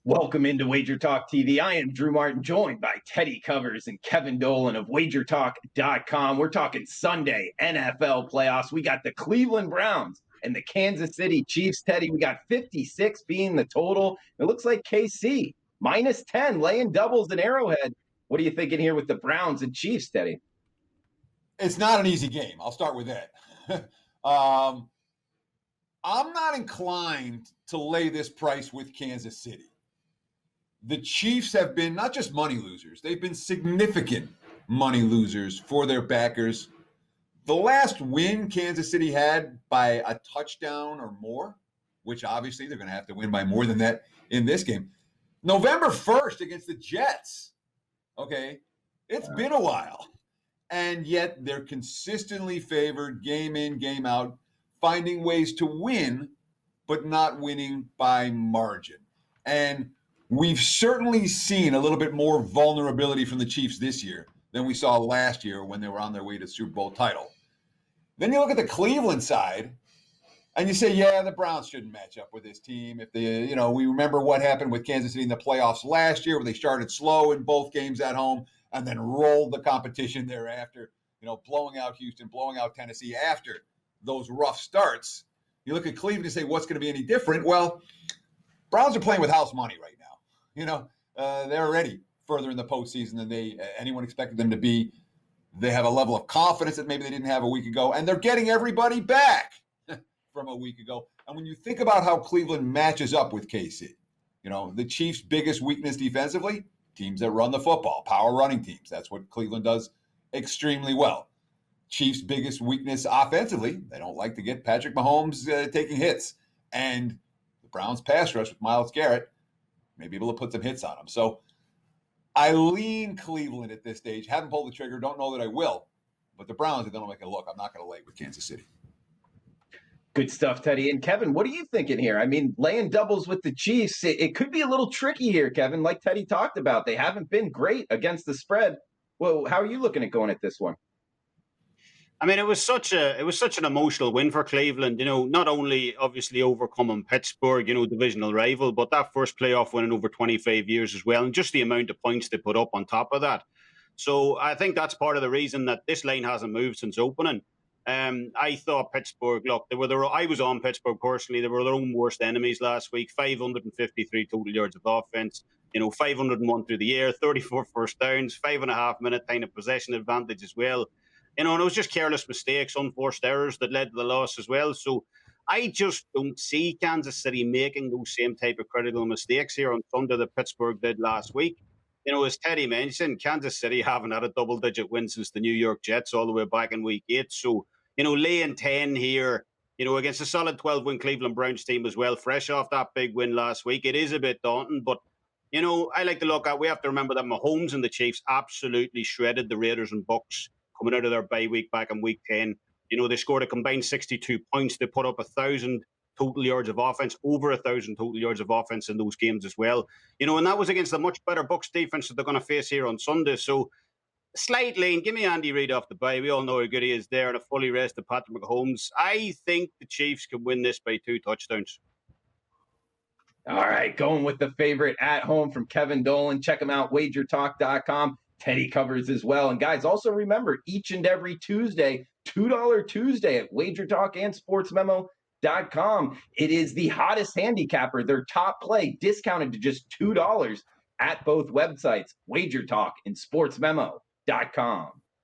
Welcome into WagerTalk TV. I am Drew Martin, joined by Teddy Covers and Kevin Dolan of WagerTalk.com. We're talking Sunday NFL playoffs. We got the Cleveland Browns and the Kansas City Chiefs. Teddy, we got 56 being the total. It looks like KC minus 10, laying doubles in Arrowhead. What are you thinking here with the Browns and Chiefs, Teddy? It's not an easy game. I'll start with that. I'm not inclined to lay this price with Kansas City. The Chiefs have been not just money losers, they've been significant money losers for their backers. The last win Kansas City had by a touchdown or more, which obviously they're going to have to win by more than that in this game, November 1st against the Jets. Okay, it's been a while. And yet they're consistently favored game in, game out, finding ways to win, but not winning by margin. And we've certainly seen a little bit more vulnerability from the Chiefs this year than we saw last year when they were on their way to the Super Bowl title. Then you look at the Cleveland side, and you say, yeah, the Browns shouldn't match up with this team. If they, we remember what happened with Kansas City in the playoffs last year, where they started slow in both games at home and then rolled the competition thereafter, blowing out Houston, blowing out Tennessee after those rough starts. You look at Cleveland and say, what's going to be any different? Well, Browns are playing with house money right now. They're already further in the postseason than anyone expected them to be. They have a level of confidence that maybe they didn't have a week ago, and they're getting everybody back from a week ago. And when you think about how Cleveland matches up with KC, the Chiefs' biggest weakness defensively, teams that run the football, power running teams. That's what Cleveland does extremely well. Chiefs' biggest weakness offensively, they don't like to get Patrick Mahomes taking hits. And the Browns' pass rush with Myles Garrett may be able to put some hits on them. So I lean Cleveland at this stage. Haven't pulled the trigger. Don't know that I will. But the Browns are going to make a look. I'm not going to lay with Kansas City. Good stuff, Teddy. And Kevin, what are you thinking here? I mean, laying doubles with the Chiefs, it could be a little tricky here, Kevin, like Teddy talked about. They haven't been great against the spread. Well, how are you looking at going at this one? I mean, it was such an emotional win for Cleveland, not only obviously overcoming Pittsburgh, divisional rival, but that first playoff win in over 25 years as well, and just the amount of points they put up on top of that. So I think that's part of the reason that this line hasn't moved since opening. I thought Pittsburgh, look, I was on Pittsburgh personally. They were their own worst enemies last week. 553 total yards of offense, 501 through the air, 34 first downs, 5.5 minute time of possession advantage as well. And it was just careless mistakes, unforced errors that led to the loss as well. So I just don't see Kansas City making those same type of critical mistakes here on Sunday that Pittsburgh did last week. As Teddy mentioned, Kansas City haven't had a double-digit win since the New York Jets all the way back in Week 8. So, laying 10 here, against a solid 12-win Cleveland Browns team as well, fresh off that big win last week, it is a bit daunting. But, I like to look at, we have to remember that Mahomes and the Chiefs absolutely shredded the Raiders and Bucks coming out of their bye week back in Week 10. They scored a combined 62 points. They put up 1,000 total yards of offense, over 1,000 total yards of offense in those games as well. And that was against a much better Bucks defense that they're going to face here on Sunday. So, slight lane, give me Andy Reid off the bye. We all know how good he is there, and a fully rested Patrick Mahomes. I think the Chiefs can win this by 2 touchdowns. All right, going with the favorite at home from Kevin Dolan. Check him out, WagerTalk.com. Teddy Covers as well. And guys, also remember, each and every Tuesday, $2 Tuesday at WagerTalk and SportsMemo.com. It is the hottest handicapper, their top play, discounted to just $2 at both websites, WagerTalk and SportsMemo.com.